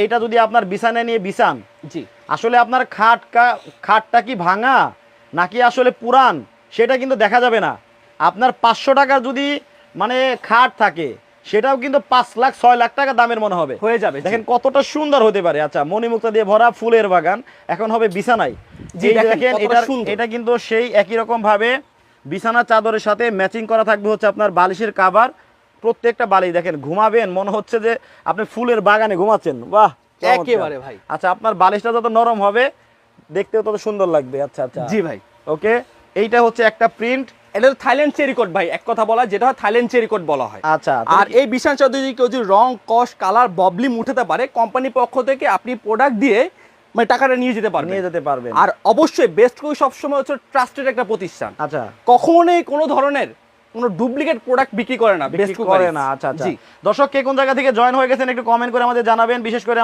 এইটা যদি আপনার বিছানায় নিয়ে বিছান, জি আসলে আপনার খাটটা কি ভাঙা নাকি আসলে পুরান সেটা কিন্তু দেখা যাবে না। আপনার 500 টাকার যদি মানে খাট থাকে সেটাও কিন্তু 5 লাখ 6 লাখ টাকা দামের মনে হবে, হয়ে যাবে। দেখেন কতটা সুন্দর হতে পারে। আচ্ছা, মণিমুক্তা দিয়ে ভরা ফুলের বাগান এখন হবে বিছানায়। জি, এই দেখেন দেখেন কতটা সুন্দর। এটা কিন্তু সেই একই রকম ভাবে বিছানা চাদরের সাথে ম্যাচিং করা থাকবে হচ্ছে আপনার বালিশের কভার। প্রত্যেকটা বালিশ দেখেন ঘুমাবেন মনে হচ্ছে যে আপনি ফুলের বাগানে ঘুমাচ্ছেন। বাহ, চমৎকার। একেবারে ভাই। আচ্ছা, আপনার বালিশটা যত নরম হবে দেখতেও তত সুন্দর লাগবে। আচ্ছা আচ্ছা জি ভাই। ওকে, এইটা হচ্ছে একটা প্রিন্ট। এটা থাইল্যান্ড চেরিকট ভাই, এক কথা বলা যেটা হয় থাইল্যান্ড চেরিকট বলা হয়। আচ্ছা, আর এই বিছানা চাদর যদি কেউ যদি রং কস কালার ববলিম উঠাতে পারে, কোম্পানির পক্ষ থেকে আপনি প্রোডাক্ট দিয়ে মানে টাকাটা নিয়ে যেতে পারবেন। আর অবশ্যই বেস্ট কই সবসময় হচ্ছে ট্রাস্টেড একটা প্রতিষ্ঠান। আচ্ছা, কখনোই কোনো ধরনের কোনো ডুপ্লিকেট প্রোডাক্ট বিক্রি করে না, বেস্ট করে না। আচ্ছা আচ্ছা, দর্শক কে কোন জায়গা থেকে জয়েন হয়ে গেছেন একটু কমেন্ট করে আমাদের জানাবেন। বিশেষ করে